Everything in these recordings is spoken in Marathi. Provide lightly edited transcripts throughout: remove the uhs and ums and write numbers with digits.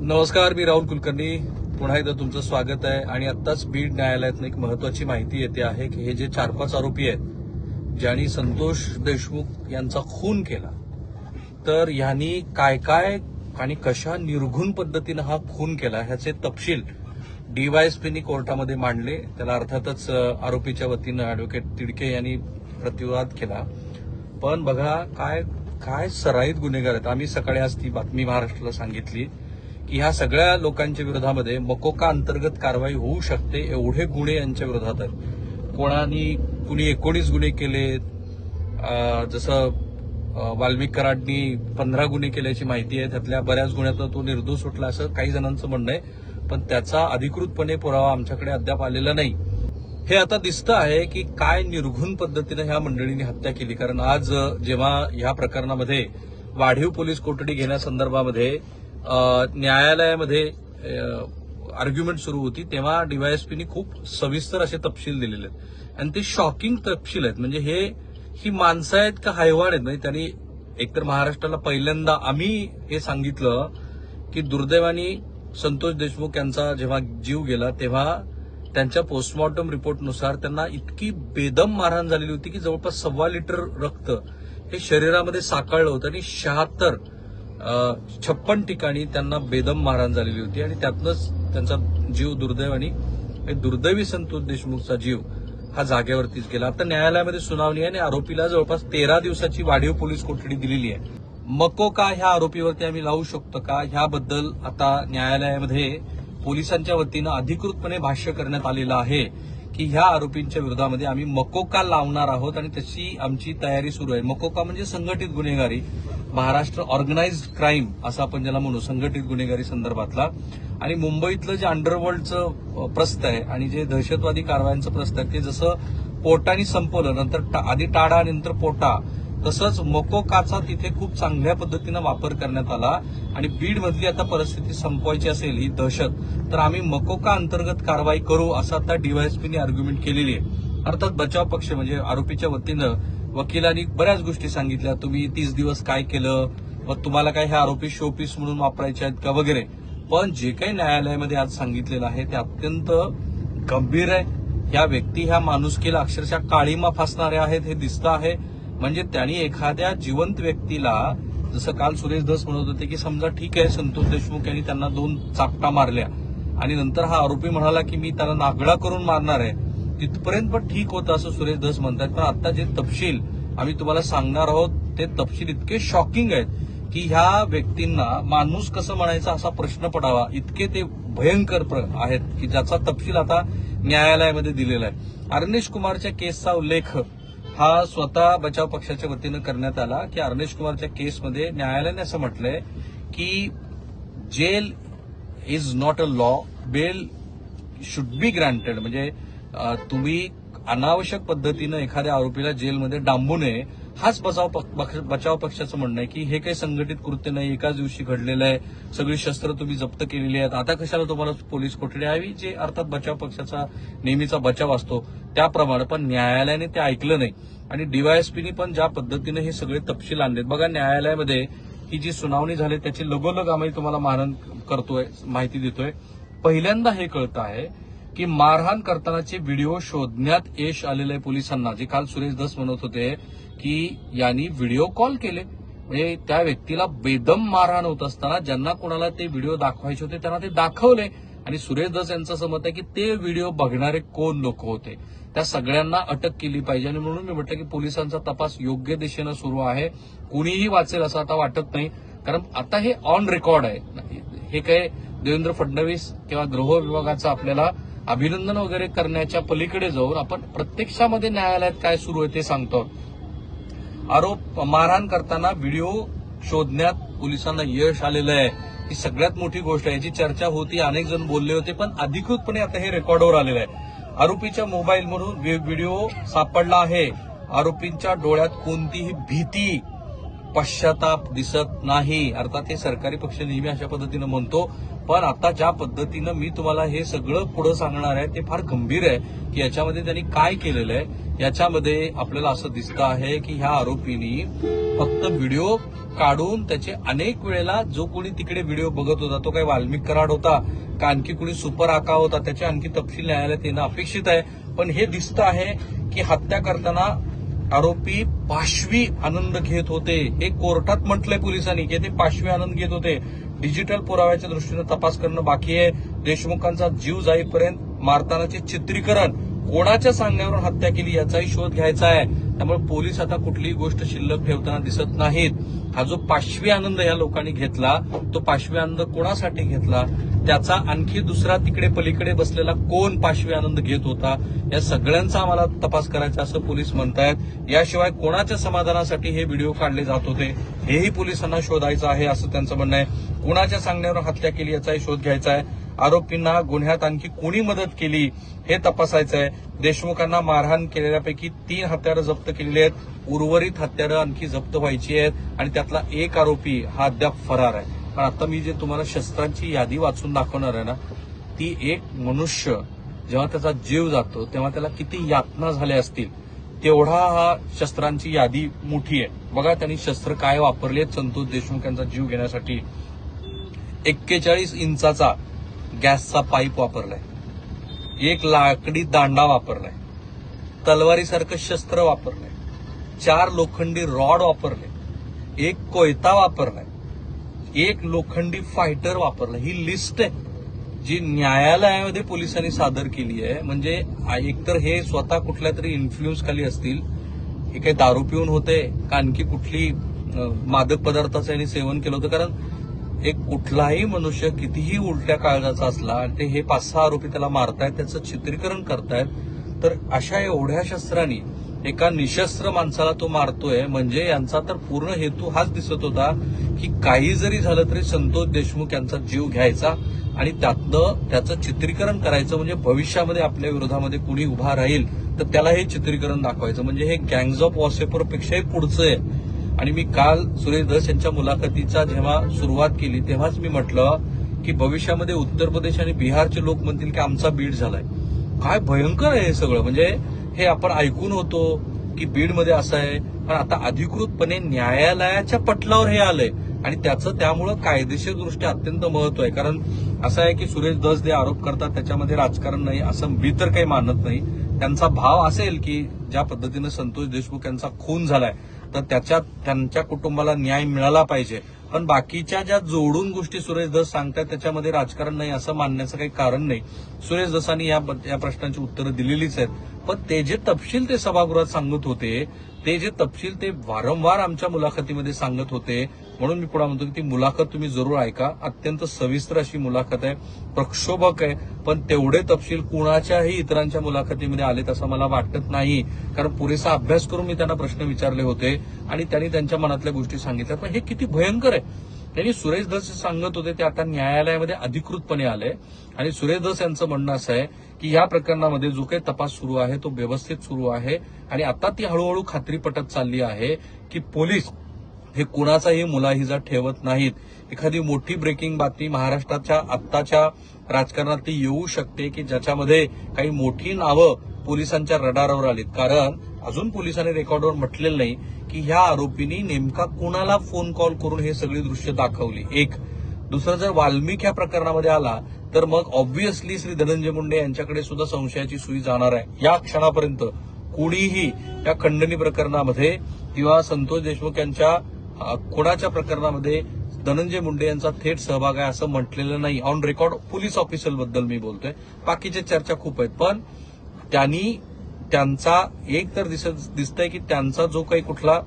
नमस्कार, मी राहुल कुलकर्णी. पुन्हा एकदा तुमचं स्वागत आहे. आणि आत्ताच बीड न्यायालयातून एक महत्वाची माहिती येते आहे की हे जे 4-5 आरोपी आहेत ज्यांनी संतोष देशमुख यांचा खून केला, तर ह्यांनी काय काय आणि कशा निर्घुण पद्धतीनं हा खून केला ह्याचे तपशील डीवायएसपीनी कोर्टामध्ये मांडले. त्याला अर्थातच आरोपीच्या वतीनं ऍडव्होकेट तिडके यांनी प्रतिवाद केला. पण बघा काय काय सराईत गुन्हेगार आहेत. आम्ही सकाळी आज ती बातमी महाराष्ट्राला सांगितली की ह्या सगळ्या लोकांच्या विरोधामध्ये मकोका अंतर्गत कारवाई होऊ शकते एवढे गुन्हे यांच्या विरोधात आहेत. कुणी 19 गुन्हे केले, जसं वाल्मिक कराडनी 15 गुन्हे केल्याची माहिती आहे. त्यातल्या बऱ्याच गुन्ह्यातनं तो निर्दोष सुटला असं काही जणांचं म्हणणं आहे, पण त्याचा अधिकृतपणे पुरावा आमच्याकडे अद्याप आलेला नाही. हे आता दिसतं आहे की काय निर्घुण पद्धतीनं ह्या मंडळींनी हत्या केली. कारण आज जेव्हा ह्या प्रकरणामध्ये वाढीव पोलीस कोठडी घेण्यासंदर्भामध्ये न्यायालयामध्ये आर्ग्युमेंट सुरू होती, तेव्हा डीवायएसपीनी खूप सविस्तर असे तपशील दिलेले आहेत. आणि ते शॉकिंग तपशील आहेत. म्हणजे ही माणसं आहेत का हैवान आहेत. म्हणजे त्यांनी एकतर महाराष्ट्राला पहिल्यांदा आम्ही हे सांगितलं की दुर्दैवाने संतोष देशमुख यांचा जेव्हा जीव गेला तेव्हा त्यांच्या पोस्टमॉर्टम रिपोर्टनुसार त्यांना इतकी बेदम मारहाण झालेली होती की जवळपास 1.25 लिटर रक्त हे शरीरामध्ये साकळलं होतं आणि 56 ठिकाणी त्यांना बेदम मारहाण झालेली होती. आणि त्यातनंच त्यांचा जीव दुर्दैवी संतोष देशमुखचा जीव हा जागेवरतीच गेला. आता न्यायालयामध्ये सुनावणी आहे आणि आरोपीला जवळपास 13 दिवसाची वाढीव पोलीस कोठडी दिलेली आहे. मकोका ह्या आरोपीवरती आम्ही लावू शकतो का, ह्याबद्दल आता न्यायालयामध्ये पोलिसांच्या वतीनं अधिकृतपणे भाष्य करण्यात आलेलं आहे की ह्या आरोपींच्या विरोधामध्ये आम्ही मकोका लावणार आहोत आणि त्याची आमची तयारी सुरू आहे. मकोका म्हणजे संघटित गुन्हेगारी, महाराष्ट्र ऑर्गनाइज्ड क्राईम असं आपण ज्याला म्हणू, संघटित गुन्हेगारी संदर्भातला. आणि मुंबईतलं जे अंडरवर्ल्डचं प्रस्थ आहे आणि जे दहशतवादी कारवायांचं प्रस्थ आहे ते जसं पोटानी संपवलं, नंतर आधी टाडा नंतर पोटा, तसंच मकोकाचा तिथे खूप चांगल्या पद्धतीनं वापर करण्यात आला. आणि बीडमधली आता परिस्थिती संपवायची असेल ही दहशत, तर आम्ही मकोका अंतर्गत कारवाई करू असं आता डीवायएसपीने आर्ग्युमेंट केलेली आहे. अर्थात बचाव पक्ष म्हणजे आरोपीच्या वतीनं वकिलांनी बऱ्याच गोष्टी सांगितल्या. तुम्ही 30 दिवस काय केलं, मग तुम्हाला काय हे आरोपी शोपीस म्हणून वापरायचे आहेत का वगैरे. पण जे काही न्यायालयामध्ये आज सांगितलेलं आहे ते अत्यंत गंभीर आहे. ह्या व्यक्ती ह्या माणुसकीला अक्षरशः काळीमा फासणाऱ्या आहेत हे दिसतं आहे. म्हणजे त्यांनी एखाद्या जिवंत व्यक्तीला, जसं काल सुरेश धस म्हणत होते की समजा ठीक आहे संतोष देशमुख यांनी त्यांना 2 चापटा मारल्या आणि नंतर हा आरोपी म्हणाला की मी त्याला नागडा करून मारणार आहे, तिथपर्यंत पण ठीक होतं असं सुरेश धस म्हणतात. पण आता जे तपशील आम्ही तुम्हाला सांगणार आहोत ते तपशील इतके शॉकिंग आहेत की ह्या व्यक्तींना माणूस कसं म्हणायचा असा प्रश्न पडावा, इतके ते भयंकर आहेत की ज्याचा तपशील आता न्यायालयामध्ये दिलेला आहे. अर्नेश कुमारच्या केसचा उल्लेख हा स्वतः बचाव पक्षाच्या वतीनं करण्यात आला की अर्नेश कुमारच्या केसमध्ये न्यायालयाने असं म्हटलंय की jail is not a law, bail should be granted. म्हणजे तुम्ही अनावश्यक पद्धतीनं एखाद्या आरोपीला जेलमध्ये डांबू नये, हाच बचाव पक्षाचं म्हणणं आहे की हे काही संघटित कृत्य नाही, एकाच दिवशी घडलेलं आहे, सगळी शस्त्र तुम्ही जप्त केलेली आहेत, आता कशाला तुम्हाला पोलीस कोठडी हवी, जे अर्थात बचाव पक्षाचा नेहमीचा बचाव असतो त्याप्रमाणे. पण न्यायालयाने ते ऐकलं नाही आणि डीवायएसपीनी पण ज्या पद्धतीने हे सगळे तपशील आणलेत. बघा न्यायालयामध्ये ही जी सुनावणी झाली त्याची लगोलग आम्ही तुम्हाला माहिती देतोय. पहिल्यांदा हे कळतं आहे की मारहाण करतानाचे व्हिडिओ शोधण्यात यश आलेलं आहे पोलिसांना. जे काल सुरेश धस म्हणत होते की यांनी व्हिडिओ कॉल केले, म्हणजे त्या व्यक्तीला बेदम मारहाण होत असताना ज्यांना कोणाला ते व्हिडिओ दाखवायचे होते त्यांना ते दाखवले. आणि सुरेश धस यांचं असं मत आहे की ते व्हिडिओ बघणारे कोण लोक होते, त्या सगळ्यांना अटक केली पाहिजे. आणि म्हणून मी म्हटलं की पोलिसांचा तपास योग्य दिशेनं सुरू आहे. कुणीही वाचेल असं आता वाटत नाही, कारण आता हे ऑन रेकॉर्ड आहे. हे काय देवेंद्र फडणवीस किंवा गृह विभागाचं आपल्याला अभिनंदन वगैरे करण्याच्या पलीकडे जाऊन आपण प्रत्यक्षामध्ये न्यायालयात काय सुरू आहे ते सांगतो. मारहाण करताना व्हिडिओ शोधण्यात पोलिसांना यश आलेलं आहे, ही सगळ्यात मोठी गोष्ट आहे. याची चर्चा होती, अनेक जण बोलले होते, पण अधिकृतपणे आता हे रेकॉर्डवर आलेलं आहे. आरोपीच्या मोबाईलमधून व्हिडिओ सापडला आहे. आरोपींच्या डोळ्यात कोणतीही भीती पश्चाताप दिसत नाही. अर्थात हे सरकारी पक्ष नेहमी अशा पद्धतीनं म्हणतो, पण आता ज्या पद्धतीनं मी तुम्हाला हे सगळं पुढे सांगणार आहे ते फार गंभीर आहे की याच्यामध्ये त्यांनी काय केलेलं आहे. याच्यामध्ये आपल्याला असं दिसतं आहे की ह्या आरोपींनी फक्त व्हिडिओ काढून त्याचे अनेक वेळेला जो कोणी तिकडे व्हिडिओ बघत होता तो काही वाल्मिक कराड होता का आणखी कोणी सुपर आका होता त्याचे आणखी तपशील न्यायालयात येणं अपेक्षित आहे. पण हे दिसतं आहे की हत्या करताना आरोपी पाशवी आनंद घेत होते. हे कोर्टात म्हटलंय पोलिसांनी की ते पाशवी आनंद घेत होते. डिजिटल पुराव्याच्या दृष्टीनं तपास करणं बाकी आहे. देशमुखांचा जीव जाईपर्यंत मारतानाचे चित्रीकरण कोणाच्या सांगण्यावरून हत्या केली याचाही शोध घ्यायचा आहे. त्यामुळे पोलीस आता कुठलीही गोष्ट शिल्लक ठेवताना दिसत नाहीत. हा जो पाशवी आनंद या लोकांनी घेतला तो पाशवी आनंद कोणासाठी घेतला, त्याचा आणखी दुसरा तिकडे पलीकडे बसलेला कोण पाशवी आनंद घेत होता, या सगळ्यांचा आम्हाला तपास करायचा असं पोलीस म्हणतायत. याशिवाय कोणाच्या समाधानासाठी हे व्हिडिओ काढले जात होते हेही पोलिसांना शोधायचं आहे असं त्यांचं म्हणणं आहे. कोणाच्या सांगण्यावर हत्या केली याचाही शोध घ्यायचा आहे. आरोपींना गुन्ह्यात आणखी कोणी मदत केली हे तपासायचं आहे. देशमुखांना मारहाण केलेल्यापैकी 3 हत्यारं जप्त केलेली आहेत. उर्वरित हत्यारं आणखी जप्त व्हायची आहेत आणि त्यातला एक आरोपी हा अद्याप फरार आहे. पण आता मी जे तुम्हाला शस्त्रांची यादी वाचून दाखवणार आहे ना, ती एक मनुष्य जेव्हा त्याचा जीव जातो तेव्हा त्याला किती यातना झाल्या असतील तेवढा हा शस्त्रांची यादी मोठी आहे. बघा त्यांनी शस्त्र काय वापरले आहेत संतोष देशमुख यांचा जीव घेण्यासाठी. 41 इंचाचा गॅसचा पाईप वापरलाय, एक लाकडी दांडा वापरलाय, तलवारीसारखं शस्त्र वापरलंय, 4 लोखंडी रॉड वापरले, एक कोयता वापरलाय, एक लोखंडी फायटर वापरला. ही लिस्ट आहे जी न्यायालयामध्ये पोलिसांनी सादर केली आहे. म्हणजे एकतर हे स्वतः कुठल्या तरी इन्फ्लुएन्स खाली असतील, हे काही दारू पिऊन होते का आणखी कुठली मादक पदार्थाचं यांनी सेवन केलं होतं. कारण एक कुठलाही मनुष्य कितीही उलट्या काळजाचा असला ते हे 5-6 आरोपी त्याला मारतायत, त्याचं चित्रीकरण करतायत. तर अशा एवढ्या शस्त्रांनी एका निशस्त्र माणसाला तो मारतोय म्हणजे यांचा तर पूर्ण हेतू हाच दिसत होता की काही जरी झालं तरी संतोष देशमुख यांचा जीव घ्यायचा आणि त्यातनं त्याचं चित्रीकरण करायचं. म्हणजे भविष्यामध्ये आपल्या विरोधामध्ये कुणी उभा राहील तर त्याला हे चित्रीकरण दाखवायचं. म्हणजे हे गँग्स ऑफ वॉरपेपरपेक्षाही पुढचं आहे. आणि मी काल सुरेश धस यांच्या मुलाखतीचा जेव्हा सुरुवात केली तेव्हाच मी म्हटलं की भविष्यामध्ये उत्तर प्रदेश आणि बिहारचे लोक म्हणतील की आमचा बीड झालाय. काय भयंकर आहे हे सगळं. म्हणजे हे आपण ऐकून होतो की बीडमध्ये असं आहे, पण आता अधिकृतपणे न्यायालयाच्या पटलावर हे आलंय आणि त्याचं त्यामुळं कायदेशीरदृष्ट्या अत्यंत महत्व आहे. कारण असं आहे की सुरेश धस जे आरोप करतात त्याच्यामध्ये राजकारण नाही असं मी तर काही मानत नाही. त्यांचा भाव असेल की ज्या पद्धतीनं संतोष देशमुख यांचा खून झालाय तर त्याच्यात त्यांच्या कुटुंबाला न्याय मिळाला पाहिजे. पण बाकीच्या ज्या जोडून गोष्टी सुरेश धस सांगतात त्याच्यामध्ये राजकारण नाही असं मानण्याचं काही कारण नाही. सुरेश धसांनी या प्रश्नांची उत्तरं दिलेलीच आहेत. पण ते जे तपशील ते सभागृहात सांगत होते, ते जे तपशील ते वारंवार आमच्या मुलाखतीमध्ये सांगत होते. म्हणून मी पुढे म्हणतो की ती मुलाखत तुम्ही जरूर ऐका. अत्यंत सविस्तर अशी मुलाखत आहे, प्रक्षोभक आहे. पण तेवढे तपशील कुणाच्याही इतरांच्या मुलाखतीमध्ये आलेत असं मला वाटत नाही. कारण पुरेसा अभ्यास करून मी त्यांना प्रश्न विचारले होते आणि त्यांनी त्यांच्या मनातल्या गोष्टी सांगितल्या. पण हे किती भयंकर आहे. त्यांनी सुरेश धस सांगत होते ते आता न्यायालयामध्ये अधिकृतपणे आले आणि सुरेश धस यांचं म्हणणं असं आहे की या प्रकरणामध्ये जो काही तपास सुरू आहे तो व्यवस्थित सुरू आहे आणि आता ती हळूहळू खात्री पटत चालली आहे की पोलीस हे कुणाचाही मुलाहिजा ठेवत नाहीत. एखादी मोठी ब्रेकिंग बातमी महाराष्ट्राच्या आत्ताच्या राजकारणात ती येऊ शकते की ज्याच्यामध्ये काही मोठी नावं पोलिसांच्या रडारवर आलीत. कारण अजून पोलिसांनी रेकॉर्डवर म्हटलेलं नाही की ह्या आरोपींनी नेमका कुणाला फोन कॉल करून हे सगळी दृश्य दाखवली. एक दुसरं, जर वाल्मिक ह्या प्रकरणामध्ये आला तर मग ऑब्व्हियसली श्री धनंजय मुंडे यांच्याकडे सुद्धा संशयाची सुई जाणार आहे. या क्षणापर्यंत कुणीही या खंडणी प्रकरणामध्ये किंवा संतोष देशमुख यांच्या खुनाच्या प्रकरणामध्ये धनंजय मुंडे यांचा थेट सहभाग आहे असं म्हटलेलं नाही. ऑन रेकॉर्ड पोलीस ऑफिसरबद्दल मी बोलतोय. बाकीच्या चर्चा खूप आहेत. पण त्यांचा एक तर दिसतंय की त्यांचा जो काही कुठला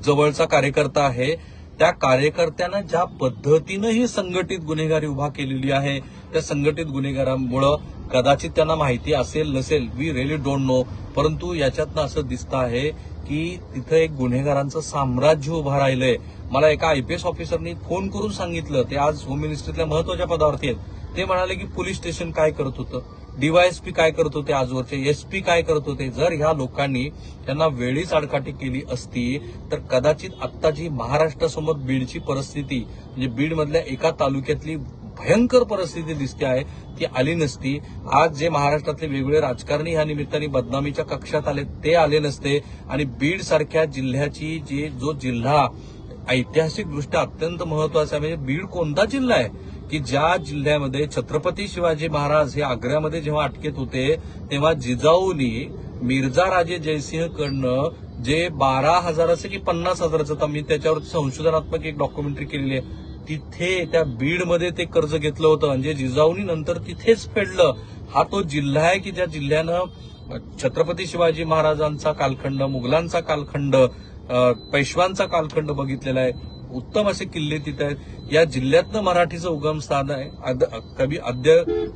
जवळचा कार्यकर्ता आहे त्या कार्यकर्त्यानं ज्या पद्धतीनं ही संघटित गुन्हेगारी उभा केलेली आहे त्या संघटित गुन्हेगारांमुळं कदाचित त्यांना माहिती असेल नसेल, वी रिअली डोंट नो. परंतु याच्यातनं असं दिसतं आहे की तिथं एक गुन्हेगारांचं साम्राज्य उभं राहिलंय. मला एका आयपीएस ऑफिसरनी फोन करून सांगितलं, ते आज होम मिनिस्ट्रीतल्या महत्वाच्या पदावरती आहेत. ते म्हणाले की पोलीस स्टेशन काय करत होतं, डीवायएसपी काय करत होते आजवरचे, एसपी काय करत होते. जर ह्या लोकांनी त्यांना वेळीच आडकाठी केली असती तर कदाचित आता जी महाराष्ट्रासमोर बीडची परिस्थिती, म्हणजे बीडमधल्या एका तालुक्यातली भयंकर परिस्थिती दिसते आहे ती आली नसती. आज जे महाराष्ट्रातले वेगवेगळे राजकारणी ह्या निमित्ताने बदनामीच्या कक्षात आले ते आले नसते. आणि बीड सारख्या जिल्ह्याची जो जिल्हा ऐतिहासिकदृष्ट्या अत्यंत महत्वाचा आहे, म्हणजे बीड कोणता जिल्हा आहे की ज्या जिल्ह्यामध्ये छत्रपती शिवाजी महाराज हे आग्र्यामध्ये जेव्हा अटकेत होते तेव्हा जिजाऊनी मिर्झा राजे जयसिंहकडनं जे 12,000 की 50,000 तर मी त्याच्यावर संशोधनात्मक एक डॉक्युमेंटरी केलेली आहे, तिथे त्या बीडमध्ये ते कर्ज घेतलं होतं म्हणजे जिजाऊनी नंतर तिथेच फेडलं. हा तो जिल्हा आहे की ज्या जिल्ह्यानं छत्रपती शिवाजी महाराजांचा कालखंड, मुघलांचा कालखंड, पेशवांचा कालखंड बघितलेला आहे. उत्तम असे किल्ले तिथे आहेत. या जिल्ह्यातनं मराठीचं उगमस्थान आहे.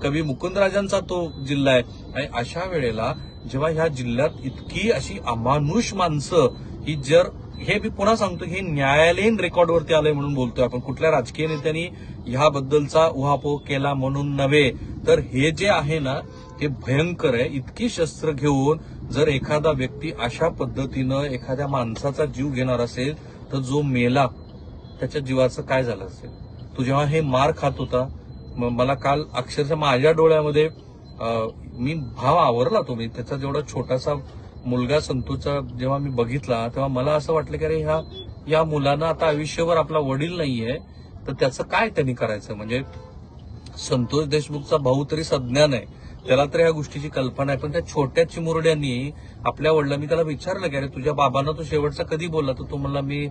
कवी मुकुंदराजांचा तो जिल्हा आहे. आणि अशा वेळेला जेव्हा ह्या जिल्ह्यात इतकी अशी अमानुष माणसं ही जर, हे मी पुन्हा सांगतो, हे न्यायालयीन रेकॉर्डवरती आलंय म्हणून बोलतोय आपण, कुठल्या राजकीय नेत्यांनी ह्याबद्दलचा उहापोह केला म्हणून नव्हे, तर हे जे आहे ना हे भयंकर आहे. इतकी शस्त्र घेऊन जर एखादा व्यक्ती अशा पद्धतीनं एखाद्या माणसाचा जीव घेणार असेल तर जो मेला त्याच्या जीवाचं काय झालं असेल. तो जेव्हा हे मार खात होता, मला काल अक्षरशः माझ्या डोळ्यामध्ये मी भाव आवरला तो. मी त्याचा जेवढा छोटासा मुलगा संतोषचा जेव्हा मी बघितला तेव्हा मला असं वाटलं की अरे या मुलानं आता आयुष्यभर आपला वडील नाहीये तर त्याचं काय त्यांनी करायचं. म्हणजे संतोष देशमुखचा भाऊ तरी सज्ञान आहे, त्याला तर या गोष्टीची कल्पना आहे, पण त्या छोट्या चिमुरड्यांनी आपल्या वडिलांनी त्याला विचारलं की अरे तुझ्या बाबांना तो शेवटचा कधी बोलला, तर तो म्हणला मी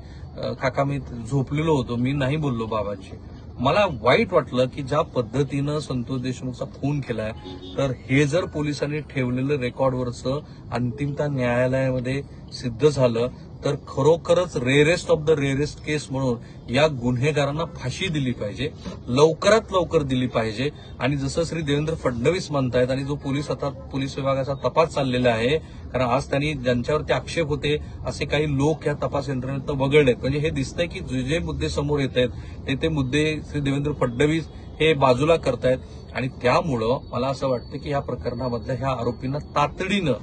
काका मी झोपलेलो होतो, मी नाही बोललो बाबांशी. मला वाईट वाटलं की ज्या पद्धतीनं संतोष देशमुखचा खून केलाय, तर हे जर पोलिसांनी ठेवलेलं रेकॉर्डवरचं अंतिमता न्यायालयामध्ये सिद्ध झालं तर खरोखरच रेअरेस्ट ऑफ द रेअरेस्ट केस म्हणून या गुन्हेगारांना फाशी दिली पाहिजे, लवकरात लवकर दिली पाहिजे. आणि जसं श्री देवेंद्र फडणवीस म्हणतायत आणि जो पोलीस विभागाचा तपास चाललेला आहे, कारण आज त्यांनी ज्यांच्यावरती आक्षेप होते असे काही लोक या तपास यंत्रणेत वगळलेत. म्हणजे हे दिसतंय की जे मुद्दे समोर येत आहेत ते मुद्दे श्री देवेंद्र फडणवीस हे बाजूला करतायत. आणि त्यामुळं मला असं वाटतं की या प्रकरणामधल्या ह्या आरोपींना तातडीनं,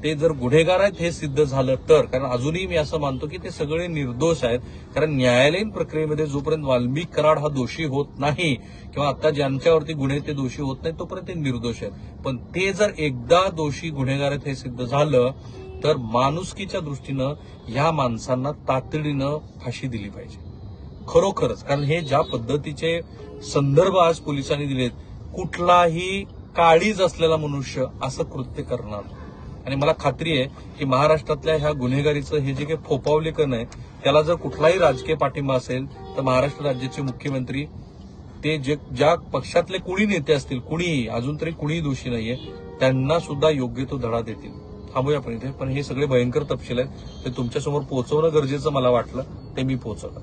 ते जर गुन्हेगार आहेत हे सिद्ध झालं तर, कारण अजूनही मी असं मानतो की ते सगळे निर्दोष आहेत, कारण न्यायालयीन प्रक्रियेमध्ये जोपर्यंत वाल्मिक कराड हा दोषी होत नाही किंवा आता ज्यांच्यावरती गुन्हे ते दोषी होत नाही तोपर्यंत ते निर्दोष आहेत. पण ते जर एकदा दोषी गुन्हेगार आहेत हे सिद्ध झालं तर माणुसकीच्या दृष्टीनं ह्या माणसांना तातडीनं फाशी दिली पाहिजे खरोखरच. कारण हे ज्या पद्धतीचे संदर्भ आज पोलिसांनी दिलेत, कुठलाही काळीज असलेला मनुष्य असं कृत्य करणार. आणि मला खात्री आहे की महाराष्ट्रातल्या ह्या गुन्हेगारीचं हे जे काही फोपावलेकन आहे त्याला जर कुठलाही राजकीय पाठिंबा असेल तर महाराष्ट्र राज्याचे मुख्यमंत्री, ते ज्या पक्षातले कुणी नेते असतील, कुणीही अजून तरी कुणीही दोषी नाहीये, त्यांना सुद्धा योग्य तो धडा देतील. थांबूया आपण इथे. पण हे सगळे भयंकर तपशील आहेत, ते तुमच्यासमोर पोहोचवणं गरजेचं मला वाटलं, ते मी पोहोचवलं.